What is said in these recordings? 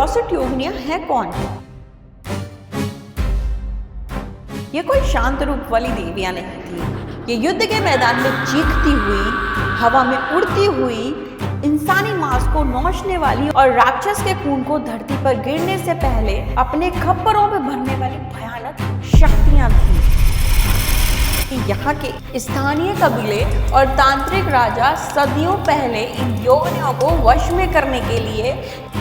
64 योगिनियां हैं कौन? ये कोई शांत रूप वाली देवियां नहीं थी। ये युद्ध के मैदान में चीखती हुई, हवा में उड़ती हुई, इंसानी मांस को नोचने वाली और राक्षस के खून को धरती पर गिरने से पहले अपने खप्परों में भरने वाली भयानक शक्तियां थी। यहाँ के स्थानीय कबीले और तांत्रिक राजा सदियों पहले इन योगिनियों को वश में करने के लिए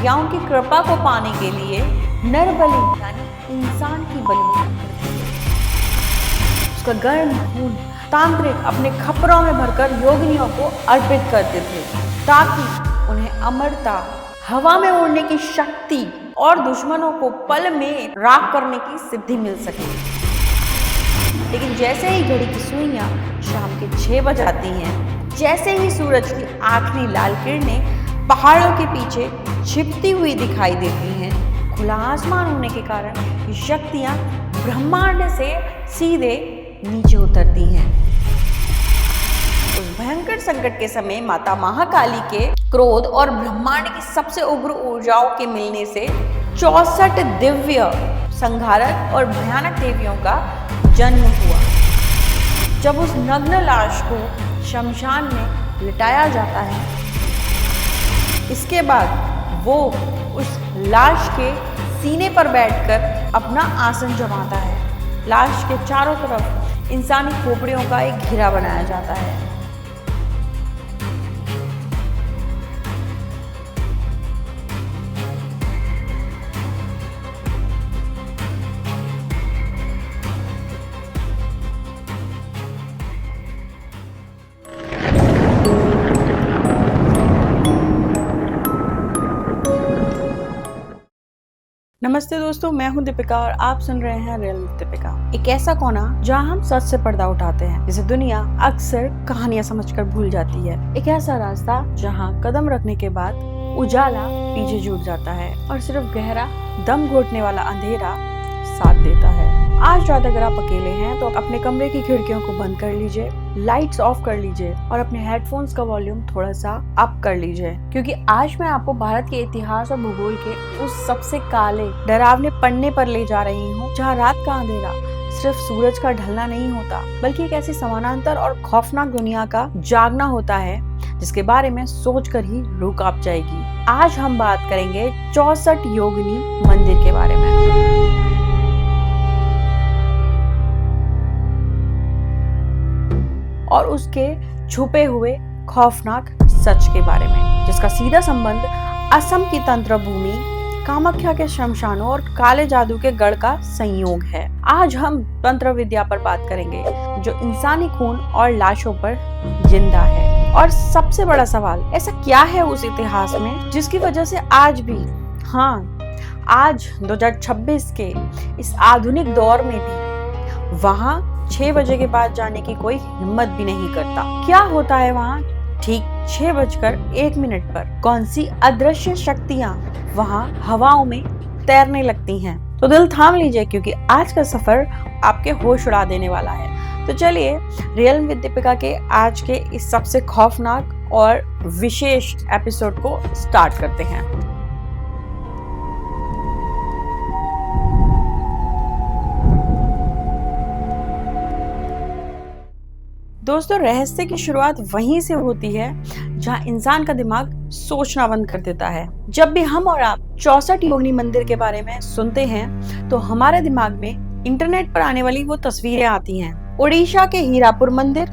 या उनकी कृपा को पाने के लिए नर बलि यानी इंसान की बलि, उसका गर्म खून तांत्रिक अपने खप्परों में भरकर योगिनियों को अर्पित करते थे ताकि उन्हें अमरता, हवा में उड़ने की शक्ति और दुश्मनों को पल में राख करने की सिद्धि मिल सके। लेकिन जैसे ही घड़ी की सुइयां शाम के 6 बज आती हैं, जैसे ही सूरज की आखिरी लाल किरणें पहाड़ों के पीछे छिपती हुई दिखाई देती हैं, खुला आसमान होने के कारण ये शक्तियां ब्रह्मांड से सीधे नीचे उतरती हैं। उस भयंकर संकट के समय माता महाकाली के क्रोध और ब्रह्मांड की सबसे उग्र ऊर्जाओं के मिलने से 64 दिव्य, संहारक और भयानक देवियों का जन्म हुआ। जब उस नग्न लाश को शमशान में लिटाया जाता है, इसके बाद वो उस लाश के सीने पर बैठकर अपना आसन जमाता है। लाश के चारों तरफ इंसानी खोपड़ियों का एक घेरा बनाया जाता है। नमस्ते दोस्तों, मैं हूं दीपिका और आप सुन रहे हैं रियल विद दीपिका। एक ऐसा कोना जहां हम सच से पर्दा उठाते हैं, जिसे दुनिया अक्सर कहानियां समझकर भूल जाती है। एक ऐसा रास्ता जहां कदम रखने के बाद उजाला पीछे छूट जाता है और सिर्फ गहरा दम घोटने वाला अंधेरा साथ देता है। आज रात अगर आप अकेले हैं तो अपने कमरे की खिड़कियों को बंद कर लीजिए, लाइट्स ऑफ कर लीजिए और अपने हेडफोन्स का वॉल्यूम थोड़ा सा अप कर लीजिए, क्योंकि आज मैं आपको भारत के इतिहास और भूगोल के उस सबसे काले, डरावने पन्ने पर ले जा रही हूँ जहाँ रात का अंधेरा सिर्फ सूरज का ढलना नहीं होता, बल्कि एक ऐसी समानांतर और खौफनाक दुनिया का जागना होता है जिसके बारे में सोचकर ही रूह कांप जाएगी। आज हम बात करेंगे 64 योगिनी मंदिर के बारे में और उसके छुपे हुए खौफनाक सच के बारे में, जिसका सीधा संबंध असम की तंत्र भूमि, कामाख्या के शमशानों और काले जादू के गढ़ का संयोग है। आज हम तंत्र विद्या पर बात करेंगे जो इंसानी खून और लाशों पर जिंदा है। और सबसे बड़ा सवाल, ऐसा क्या है उस इतिहास में जिसकी वजह से आज भी, आज 2026 के इस आधुनिक दौर में भी वहाँ 6 बजे के बाद जाने की कोई हिम्मत भी नहीं करता। क्या होता है वहाँ ठीक 6:01 पर? कौन सी अदृश्य शक्तियाँ वहाँ हवाओं में तैरने लगती हैं? तो दिल थाम लीजिए, क्योंकि आज का सफर आपके होश उड़ा देने वाला है। तो चलिए रियल विद दीपिका के आज के इस सबसे खौफनाक और विशेष एपिसोड को स्टार्ट करते हैं। दोस्तों, रहस्य की शुरुआत वहीं से होती है जहां इंसान का दिमाग सोचना बंद कर देता है। जब भी हम और आप 64 योगिनी मंदिर के बारे में सुनते हैं तो हमारे दिमाग में इंटरनेट पर आने वाली वो तस्वीरें आती हैं। उड़ीसा के हीरापुर मंदिर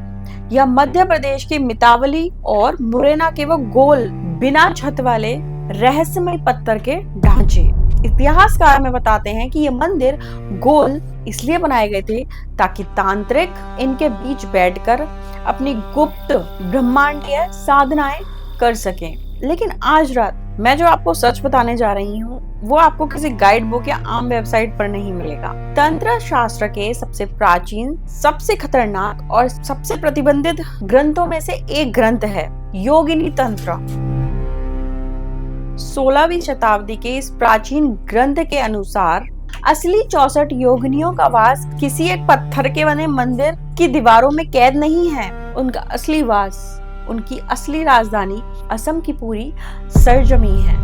या मध्य प्रदेश के मितावली और मुरैना के वो गोल बिना छत वाले रहस्यमय पत्थर के ढांचे। इतिहासकार हमें बताते हैं कि ये मंदिर गोल इसलिए बनाए गए थे ताकि तांत्रिक इनके बीच बैठकर अपनी गुप्त ब्रह्मांडीय साधनाएं कर सकें। लेकिन आज रात मैं जो आपको सच बताने जा रही हूँ वो आपको किसी गाइड बुक या आम वेबसाइट पर नहीं मिलेगा। तंत्र शास्त्र के सबसे प्राचीन, सबसे खतरनाक और सबसे प्रतिबंधित ग्रंथों में से एक ग्रंथ है योगिनी तंत्र। 16वीं शताब्दी के इस प्राचीन ग्रंथ के अनुसार असली 64 योगिनियों का वास किसी एक पत्थर के बने मंदिर की दीवारों में कैद नहीं है। उनका असली वास, उनकी असली राजधानी असम की पूरी सरजमी है।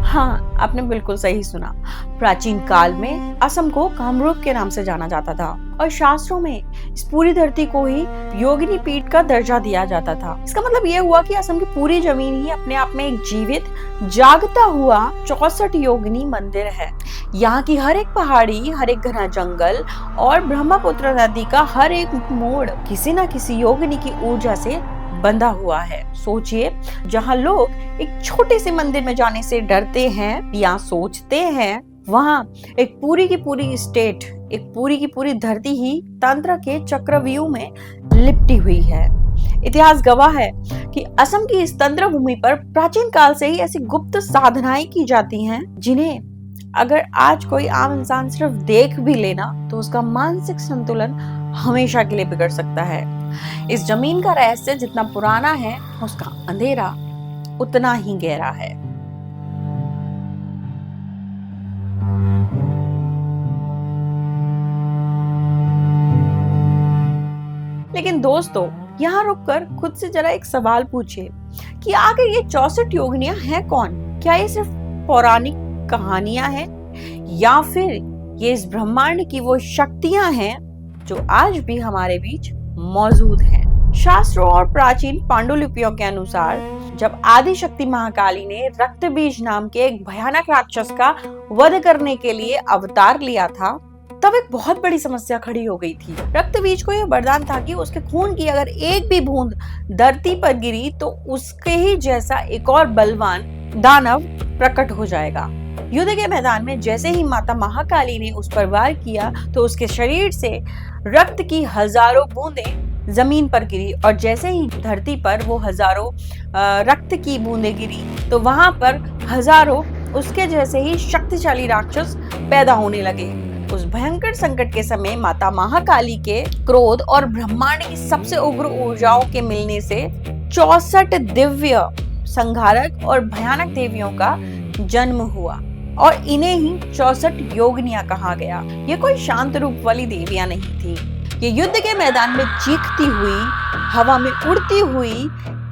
हाँ, आपने बिल्कुल सही सुना। प्राचीन काल में असम को कामरूप के नाम से जाना जाता था और शास्त्रों में इस पूरी धरती को ही योगिनी पीठ का दर्जा दिया जाता था। इसका मतलब ये हुआ कि असम की पूरी जमीन ही अपने आप में एक जीवित जागता हुआ 64 योगिनी मंदिर है। यहाँ की हर एक पहाड़ी, हर एक घना जंगल और ब्रह्मपुत्र नदी का हर एक मोड़ किसी न किसी योगिनी की ऊर्जा से बंधा हुआ है। सोचिए, जहाँ लोग एक छोटे से मंदिर में जाने से डरते हैं या सोचते हैं, वहाँ एक पूरी की पूरी स्टेट, एक पूरी की पूरी धरती ही तंत्र के चक्रव्यूह में लिपटी हुई है। इतिहास गवाह है कि असम की इस तंत्र भूमि पर प्राचीन काल से ही ऐसी गुप्त साधनाएं की जाती हैं, जिन्हें अगर आज कोई आम इंसान सिर्फ देख भी लेना तो उसका मानसिक संतुलन हमेशा के लिए बिगड़ सकता है। इस जमीन का रहस्य जितना पुराना है, उसका अंधेरा उतना ही गहरा है। लेकिन दोस्तों, यहाँ रुककर खुद से जरा एक सवाल पूछिए कि आखिर ये 64 योगिनियां हैं कौन? क्या ये सिर्फ पौराणिक कहानियां हैं या फिर ये इस ब्रह्मांड की वो शक्तियां हैं जो आज भी हमारे बीच मौजूद हैं? शास्त्रों और प्राचीन पांडुलिपियों के अनुसार जब आदि शक्ति महाकाली ने रक्तबीज नाम के एक भयानक राक्षस का वध करने के लिए अवतार लिया था, तब एक बहुत बड़ी समस्या खड़ी हो गई थी। रक्तबीज को यह वरदान था कि उसके खून की अगर एक भी बूंद धरती पर गिरी तो उसके ही जैसा एक और बलवान दानव प्रकट हो जाएगा। युद्ध के मैदान में जैसे ही माता महाकाली ने उस पर वार किया तो उसके शरीर से रक्त की हजारों बूंदें जमीन पर गिरी और जैसे ही धरती पर वो हजारों रक्त की बूंदें गिरी तो वहां पर हजारों उसके जैसे ही शक्तिशाली राक्षस पैदा होने लगे। उस भयंकर संकट के समय माता महाकाली के क्रोध और ब्रह्मांड की सबसे उग्र ऊर्जाओं के मिलने से 64 दिव्य संहारक और भयानक देवियों का जन्म हुआ और इन्हें ही 64 योगिनियां कहा गया। ये कोई शांत रूप वाली देवियां नहीं थी। ये युद्ध के मैदान में चीखती हुई, हवा में उड़ती हुई,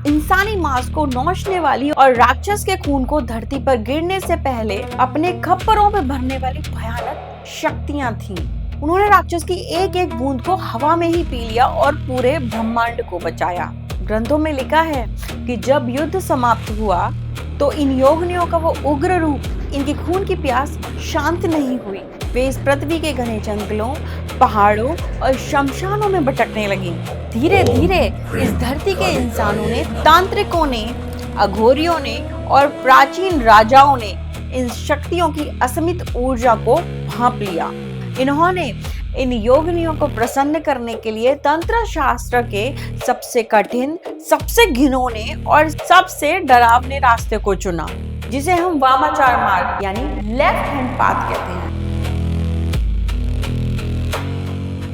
इंसानी मांस को नोचने वाली और राक्षस के खून को धरती पर गिरने से पहले अपने खप्परों में भरने वाली भयानक शक्तियां थीं। उन्होंने राक्षस की एक एक बूंद को हवा में ही पी लिया और पूरे ब्रह्मांड को बचाया। ग्रंथों में लिखा है कि जब युद्ध समाप्त हुआ तो इन योगिनियों का वो उग्र रूप, इनकी खून की प्यास शांत नहीं हुई। वे इस पृथ्वी के घने जंगलों, पहाड़ों और शमशानों में भटकने लगी। धीरे धीरे इस धरती के इंसानों ने, तांत्रिकों ने, अघोरियों ने और प्राचीन राजाओं ने इन शक्तियों की असीमित ऊर्जा को भांप लिया। इन्होंने इन योगिनियों को प्रसन्न करने के लिए तंत्र शास्त्र के सबसे कठिन, सबसे घिनौने और सबसे डरावने रास्ते को चुना, जिसे हम वामाचार मार्ग यानी लेफ्ट हैंड पाथ कहते हैं।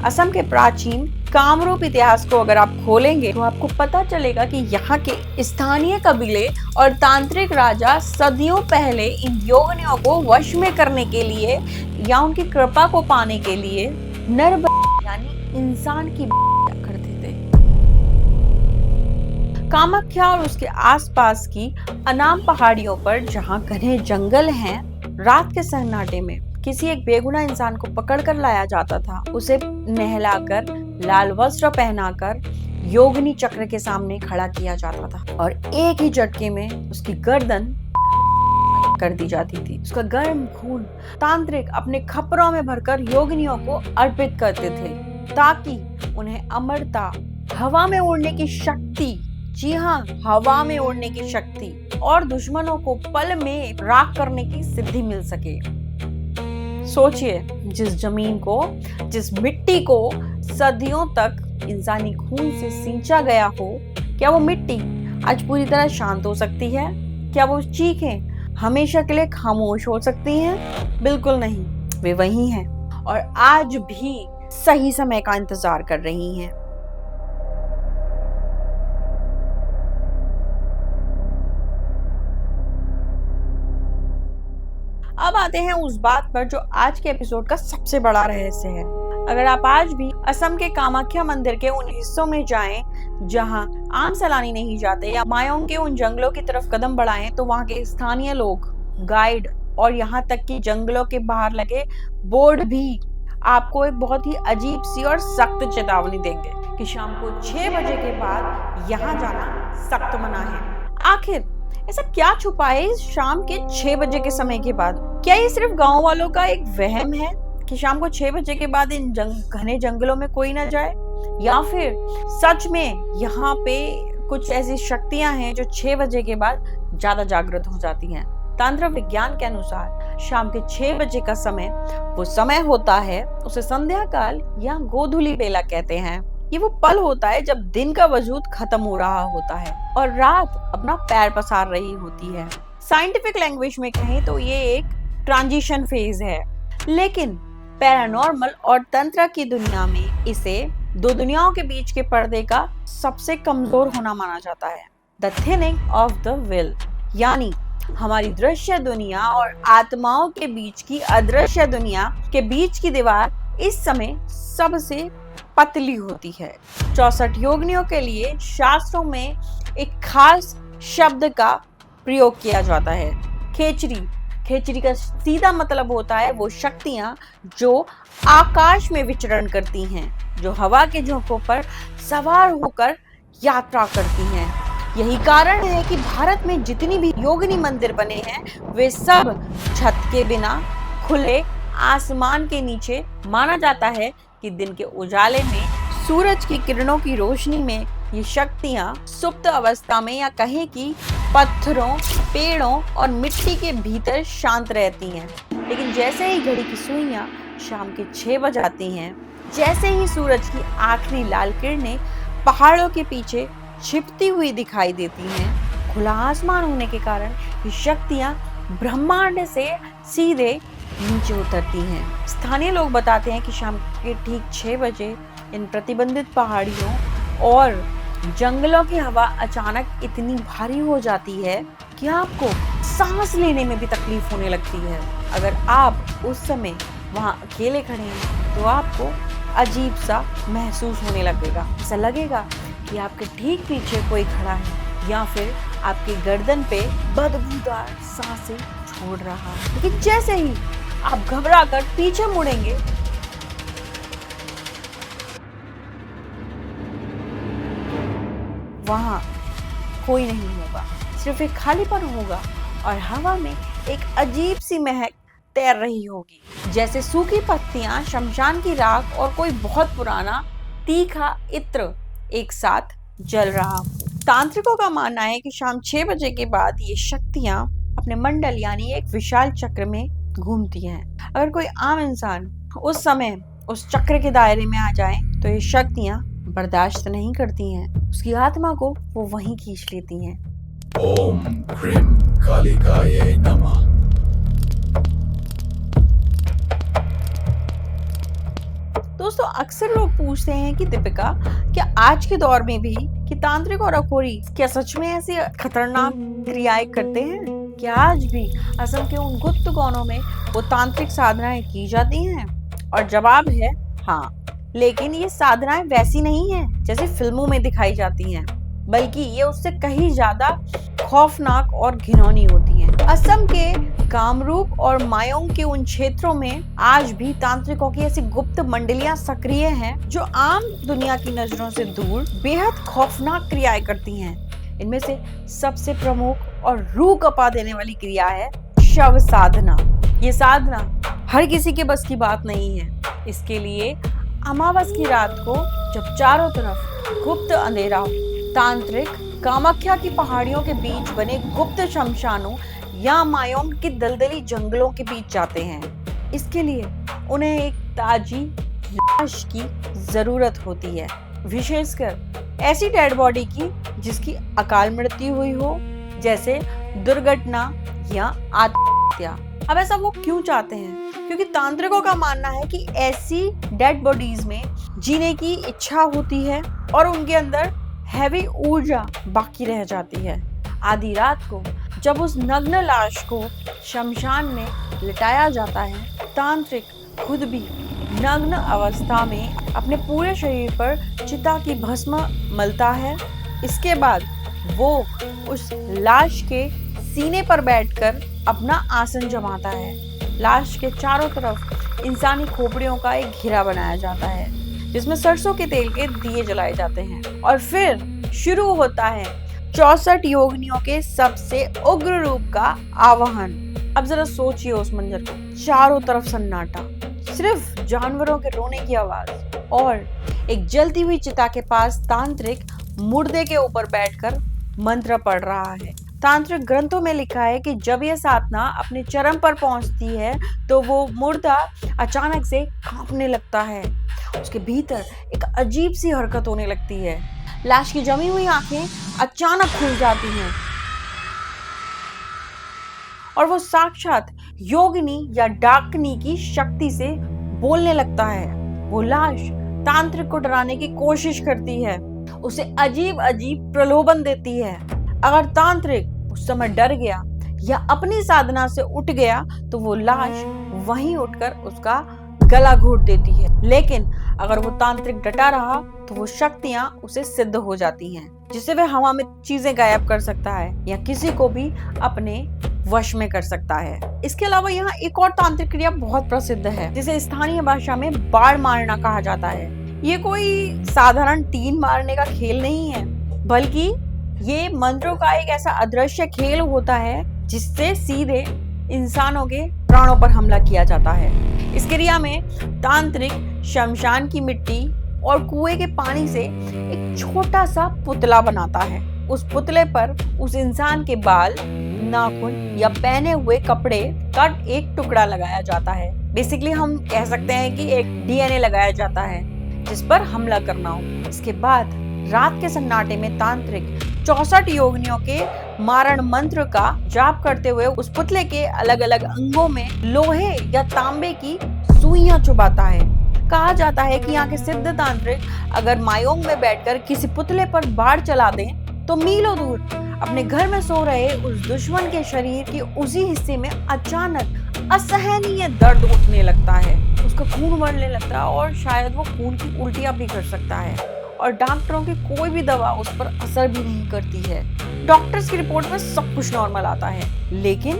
असम के प्राचीन कामरूप इतिहास को अगर आप खोलेंगे तो आपको पता चलेगा कि यहाँ के स्थानीय कबीले और तांत्रिक राजा सदियों पहले इन योगिनियों को वश में करने के लिए या उनकी कृपा को पाने के लिए नर यानी इंसान की करते थे। कामाख्या और उसके आसपास की अनाम पहाड़ियों पर जहाँ घने जंगल हैं, रात के सन्नाटे में किसी एक बेगुनाह इंसान को पकड़कर लाया जाता था। उसे नहलाकर, लाल वस्त्र पहनाकर योगिनी चक्र के सामने खड़ा किया जाता था और एक ही झटके में उसकी गर्दन कर दी जाती थी। उसका गर्म खून तांत्रिक अपने खप्परों में भरकर योगिनियों को अर्पित करते थे ताकि उन्हें अमरता, हवा में उड़ने की शक्ति, जी हाँ, हवा में उड़ने की शक्ति और दुश्मनों को पल में राख करने की सिद्धि मिल सके। सोचिए, जिस जमीन को, जिस मिट्टी को सदियों तक इंसानी खून से सींचा गया हो, क्या वो मिट्टी आज पूरी तरह शांत हो सकती है? क्या वो चीखें हमेशा के लिए खामोश हो सकती हैं? बिल्कुल नहीं, वे वही हैं और आज भी सही समय का इंतजार कर रही हैं। अब आते हैं उस बात पर जो आज के एपिसोड का सबसे बड़ा रहस्य है। अगर आप आज भी असम के कामाख्या मंदिर के उन हिस्सों में जाएं जहां आम सैलानी नहीं जाते या मायोंग के उन जंगलों की तरफ कदम बढ़ाएं, तो वहां के स्थानीय लोग गाइड और यहाँ तक कि जंगलों के बाहर लगे बोर्ड भी आपको एक बहुत ही अजीब सी और सख्त चेतावनी देंगे कि शाम को 6 बजे के बाद यहाँ जाना सख्त मना है। आखिर ऐसा क्या छुपा है इस शाम के 6 बजे के समय के बाद? क्या ये सिर्फ गांव वालों का एक वहम है कि शाम को 6 बजे के बाद इन घने जंगलों में कोई ना जाए, या फिर सच में यहाँ पे कुछ ऐसी शक्तियां हैं जो 6 बजे के बाद ज्यादा जागृत हो जाती हैं? तंत्र विज्ञान के अनुसार शाम के 6 बजे का समय वो समय होता है, उसे संध्या काल या गोधूली बेला कहते हैं। ये वो पल होता है जब दिन का वजूद खत्म हो रहा होता है और रात अपना पैर पसार रही होती है। साइंटिफिक लैंग्वेज में कहें तो ये एक ट्रांजिशन फेज है, लेकिन पैरानॉर्मल और तंत्र की दुनिया में इसे दो दुनियाओं के बीच के पर्दे का सबसे कमजोर होना माना जाता है। The thinning of the will, यानी हमारी दृश्य दुनिया और आत्माओं के बीच की अदृश्य दुनिया के बीच की दीवार इस समय सबसे पतली होती है। 64 योगिनियों के लिए शास्त्रों में एक खास शब्द का प्रयोग किया जाता है, खेचरी। खेचरी का सीधा मतलब होता है वो शक्तियां जो आकाश में विचरण करती हैं, जो हवा के झोंकों पर सवार होकर यात्रा करती हैं। यही कारण है कि भारत में जितनी भी योगिनी मंदिर बने हैं वे सब छत के बिना खुले आसमान के नीचे माना जाता है कि दिन के उजाले में सूरज की किरणों की रोशनी में ये शक्तियां सुप्त अवस्था में या कहें कि पत्थरों, पेड़ों और मिट्टी के भीतर शांत रहती हैं। लेकिन जैसे ही घड़ी की सुइयां शाम के 6 बज आती हैं, जैसे ही सूरज की आखिरी लाल किरणें पहाड़ों के पीछे छिपती हुई दिखाई देती हैं, खुला आसमान होने के कारण ये शक्तियां ब्रह्मांड से सीधे नीचे उतरती हैं। स्थानीय लोग बताते हैं कि शाम के ठीक 6 बजे इन प्रतिबंधित पहाड़ियों और जंगलों की हवा अचानक इतनी भारी हो जाती है कि आपको सांस लेने में भी तकलीफ होने लगती है। अगर आप उस समय वहां अकेले खड़े हैं तो आपको अजीब सा महसूस होने लगेगा। ऐसा लगेगा कि आपके ठीक पीछे कोई खड़ा है या फिर आपकी गर्दन पे बदबूदार सांसें छोड़ रहा है। लेकिन जैसे ही आप घबरा कर पीछे मुड़ेंगे, वहां कोई नहीं होगा, सिर्फ एक खालीपन होगा और हवा में एक अजीब सी महक तैर रही होगी, जैसे सूखी पत्तियां, शमशान की राख और कोई बहुत पुराना तीखा इत्र एक साथ जल रहा हो। तांत्रिकों का मानना है कि शाम 6 बजे के बाद ये शक्तियां अपने मंडल यानी एक विशाल चक्र में घूमती हैं। अगर कोई आम इंसान उस समय उस चक्र के दायरे में आ जाए तो ये शक्तियां बर्दाश्त नहीं करती हैं, उसकी आत्मा को वो वहीं खींच लेती हैं। ओम क्रीम कालिकाये नमः। दोस्तों, अक्सर लोग पूछते हैं कि दीपिका, क्या आज के दौर में भी कि तांत्रिक और अखोरी क्या सच में ऐसी खतरनाक क्रियाएं करते हैं? क्या आज भी असम के उन गुप्त कोनों में वो तांत्रिक साधनाएं की जाती हैं? और जवाब है हाँ, लेकिन ये साधनाएं वैसी नहीं हैं जैसे फिल्मों में दिखाई जाती हैं, बल्कि ये उससे कहीं ज्यादा खौफनाक और घिनौनी होती हैं। असम के कामरूप और मायोंग के उन क्षेत्रों में आज भी तांत्रिकों की ऐसी गुप्त मंडलियां सक्रिय हैं जो आम दुनिया की नजरों से दूर बेहद खौफनाक क्रियाएं करती हैं। इनमें से सबसे प्रमुख और रूह कपा देने वाली क्रिया है शव साधना। ये साधना हर किसी के बस की बात नहीं है। इसके लिए अमावस की रात को जब चारों तरफ गुप्त अंधेरा हो, तांत्रिक कामाख्या की पहाड़ियों के बीच बने गुप्त शमशानों या मायोंग की दलदली जंगलों के बीच जाते हैं। इसके लिए उन्हें एक ताजी लाश की जरूरत होती है, विशेषकर ऐसी डेड बॉडी की जिसकी अकाल मृत्यु हुई हो, जैसे दुर्घटना या आत्महत्या। अब ऐसा वो क्यों चाहते हैं? क्योंकि तांत्रिकों का मानना है कि ऐसी डेड बॉडीज में जीने की इच्छा होती है और उनके अंदर हैवी ऊर्जा बाकी रह जाती है। आधी रात को जब उस नग्न लाश को शमशान में लिटाया जाता है, तांत्रिक खुद भी नग्न अवस्था में अपने पूरे शरीर पर चिता की भस्म मलता है। इसके बाद वो उस लाश के सीने पर बैठकर अपना आसन जमाता है। लाश के चारों तरफ इंसानी खोपड़ियों का एक घेरा बनाया जाता है जिसमें सरसों के तेल के दिए जलाए जाते हैं और फिर शुरू होता है 64 योगिनियों के सबसे उग्र रूप का आवाहन। अब जरा सोचिए उस मंजर को, चारों तरफ सन्नाटा, सिर्फ जानवरों के रोने की आवाज और एक जलती हुई चिता के पास तांत्रिक मुर्दे के ऊपर बैठकर मंत्र पढ़ रहा है। तांत्रिक ग्रंथों में लिखा है कि जब यह साधना अपने चरम पर पहुंचती है तो वो मुर्दा अचानक से कांपने लगता है। उसके भीतर एक अजीब सी हरकत होने लगती है। लाश की जमी हुई आंखें अचानक खुल जाती हैं और वो साक्षात योगिनी या डाकनी की शक्ति से बोलने लगता है। वो लाश तांत्रिक को डराने की कोशिश करती है, उसे अजीब अजीब प्रलोभन देती है। अगर तांत्रिक उस समय डर गया या अपनी साधना से उठ गया तो वो लाश वहीं उठकर उसका गला घोट देती है। लेकिन अगर वो तांत्रिक डटा रहा तो वो शक्तियां उसे सिद्ध हो जाती हैं, जिससे वह हवा में चीजें गायब कर सकता है या किसी को भी अपने वश में कर सकता है। इसके अलावा यहाँ एक और तांत्रिक क्रिया बहुत प्रसिद्ध है जिसे स्थानीय भाषा में बाढ़ मारना कहा जाता है। ये कोई साधारण तीन मारने का खेल नहीं है, बल्कि ये मंत्रों का एक ऐसा अदृश्य खेल होता है जिससे सीधे इंसानों के प्राणों पर हमला किया जाता है। इस क्रिया में तांत्रिक शमशान की मिट्टी और कुएं के पानी से एक छोटा सा पुतला बनाता है। उस पुतले पर उस इंसान के बाल, नाखून या पहने हुए कपड़े का एक टुकड़ा लगाया जाता है। बेसिकली हम कह सकते हैं कि एक डीएनए लगाया जाता है जिस पर हमला करना हो। इसके बाद रात के सन्नाटे में तांत्रिक 64 योगिनियों के मारण मंत्र का जाप करते हुए उस पुतले के अलग अलग अंगों में लोहे या तांबे की सुइयां चुभाता है। कहा जाता है कि यहाँ के सिद्ध तांत्रिक अगर मायोंग में बैठकर किसी पुतले पर बाढ़ चला दें तो मीलों दूर अपने घर में सो रहे उस दुश्मन के शरीर के उसी हिस्से में अचानक असहनीय दर्द उठने लगता है। उसका खून बढ़ने लगता है और शायद वो खून की उल्टियां भी कर सकता है और डॉक्टरों की कोई भी दवा उस पर असर भी नहीं करती है। डॉक्टर्स की रिपोर्ट में सब कुछ नॉर्मल आता है, लेकिन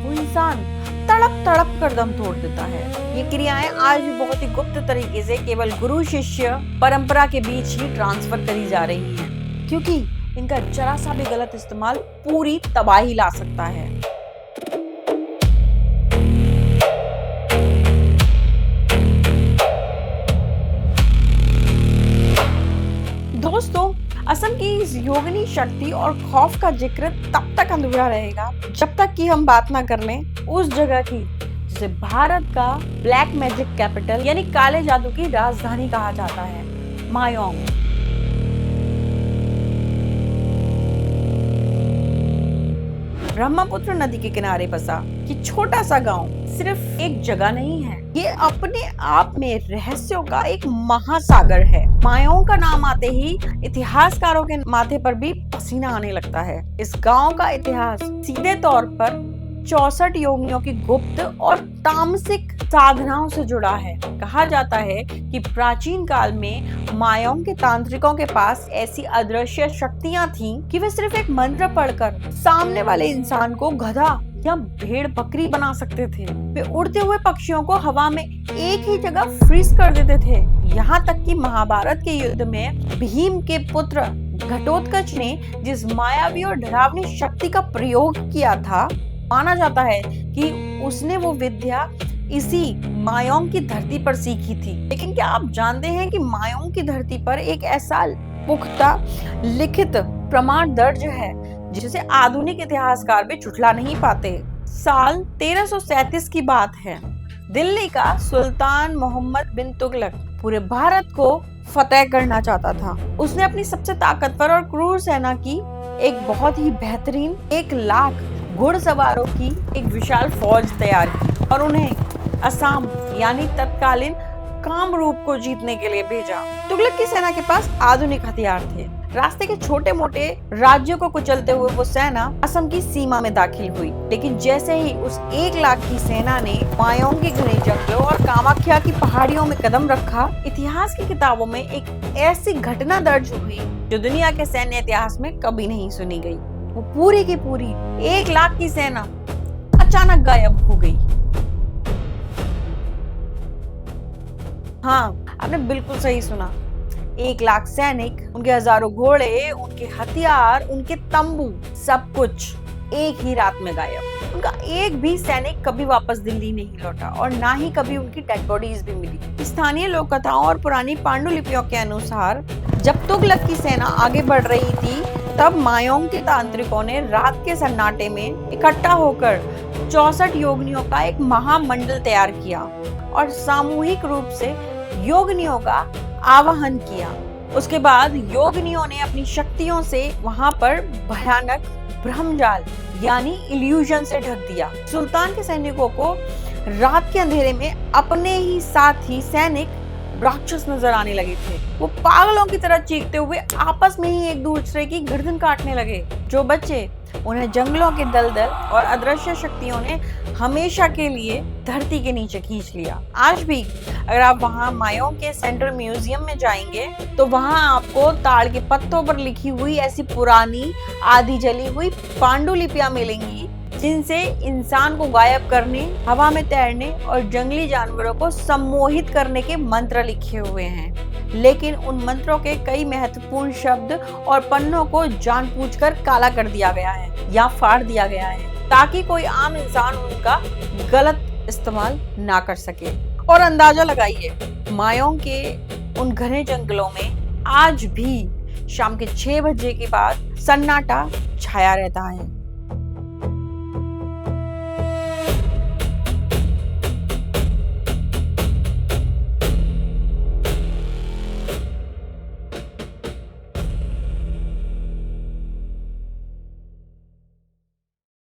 वो इंसान तड़प तड़प कर दम तोड़ देता है। ये क्रियाएं आज भी बहुत ही गुप्त तरीके से केवल गुरु शिष्य परंपरा के बीच ही ट्रांसफर करी जा रही हैं, क्योंकि इनका जरा सा भी गलत इस्तेमाल पूरी तबाही ला सकता है। दोस्तों, असम की इस योगिनी शक्ति और खौफ का जिक्र तब तक अधूरा रहेगा जब तक कि हम बात ना कर लें उस जगह की जिसे भारत का ब्लैक मैजिक कैपिटल यानी काले जादू की राजधानी कहा जाता है, मायोंग। ब्रह्मपुत्र नदी के किनारे बसा ये छोटा सा गांव सिर्फ एक जगह नहीं है, ये अपने आप में रहस्यों का एक महासागर है। मायोंग का नाम आते ही इतिहासकारों के माथे पर भी पसीना आने लगता है। इस गांव का इतिहास सीधे तौर पर 64 योगिनियों की गुप्त और तामसिक साधनाओं से जुड़ा है। कहा जाता है कि प्राचीन काल में मायोंग के तांत्रिकों के पास ऐसी अदृश्य शक्तियां थीं कि वे सिर्फ एक मंत्र पढ़कर सामने वाले इंसान को गधा या भेड़ बकरी बना सकते थे। वे उड़ते हुए पक्षियों को हवा में एक ही जगह फ्रीज कर देते थे। यहाँ तक कि महाभारत के युद्ध में भीम के पुत्र घटोत्कच ने जिस मायावी और डरावनी शक्ति का प्रयोग किया था, माना जाता है कि उसने वो विद्या इसी मायोंग की धरती पर सीखी थी। लेकिन क्या आप जानते हैं कि मायोंग की धरती पर एक ऐसा पुख्ता लिखित प्रमाण दर्ज है जिसे आधुनिक इतिहासकार भी झुठला नहीं पाते। साल 1337 की बात है। दिल्ली का सुल्तान मोहम्मद बिन तुगलक पूरे भारत को फतेह करना चाहता था। उसने अपनी सबसे ताकतवर और क्रूर सेना की एक बहुत ही बेहतरीन 1 लाख घुड़सवारों की एक विशाल फौज तैयार की और उन्हें असम यानी तत्कालीन कामरूप को जीतने के लिए भेजा। तुगलक की सेना के पास आधुनिक हथियार थे। रास्ते के छोटे मोटे राज्यों को कुचलते हुए वो सेना असम की सीमा में दाखिल हुई। लेकिन जैसे ही उस 1 लाख की सेना ने मायोंग के घने जंगलों और कामाख्या की पहाड़ियों में कदम रखा, इतिहास की किताबों में एक ऐसी घटना दर्ज हुई जो दुनिया के सैन्य इतिहास में कभी नहीं सुनी गई। वो पूरी की पूरी 1 लाख की सेना अचानक गायब हो गई। हाँ, आपने बिल्कुल सही सुना। 1 लाख सैनिक, उनके हजारों घोड़े, उनके हथियार, उनके तंबू, सब कुछ एक ही रात में गायब। उनका एक भी सैनिक कभी वापस दिल्ली नहीं लौटा और ना ही कभी उनकी डेड बॉडीज भी मिली। स्थानीय लोक कथाओं और पुरानी पांडुलिपियों के अनुसार जब तुगलक की सेना आगे बढ़ रही थी, तब मायोंग के तांत्रिकों ने रात के सन्नाटे में इकट्ठा होकर 64 योगिनियों का एक महामंडल तैयार किया और सामूहिक रूप से योगिनियों का आवाहन किया। उसके बाद योगिनियों ने अपनी शक्तियों से वहां पर भयानक ब्रह्मजाल यानी इल्यूजन से ढक दिया। सुल्तान के सैनिकों को रात के अंधेरे में अपने ही साथी सैनिक राक्षस नजर आने लगे थे। वो पागलों की तरह चीखते हुए आपस में ही एक दूसरे की गर्दन काटने लगे। जो बच्चे, उन्हें जंगलों के दलदल और अदृश्य शक्तियों ने हमेशा के लिए धरती के नीचे खींच लिया। आज भी अगर आप वहां मायोंग के सेंट्रल म्यूजियम में जाएंगे तो वहां आपको ताड़ के पत्तों पर लिखी हुई ऐसी पुरानी आधी जली हुई पांडुलिपियां मिलेंगी जिनसे इंसान को गायब करने, हवा में तैरने और जंगली जानवरों को सम्मोहित करने के मंत्र लिखे हुए हैं। लेकिन उन मंत्रों के कई महत्वपूर्ण शब्द और पन्नों को जानबूझकर काला कर दिया गया है या फाड़ दिया गया है ताकि कोई आम इंसान उनका गलत इस्तेमाल ना कर सके। और अंदाजा लगाइए, मायोंग के उन घने जंगलों में आज भी शाम के 6 बजे के बाद सन्नाटा छाया रहता है।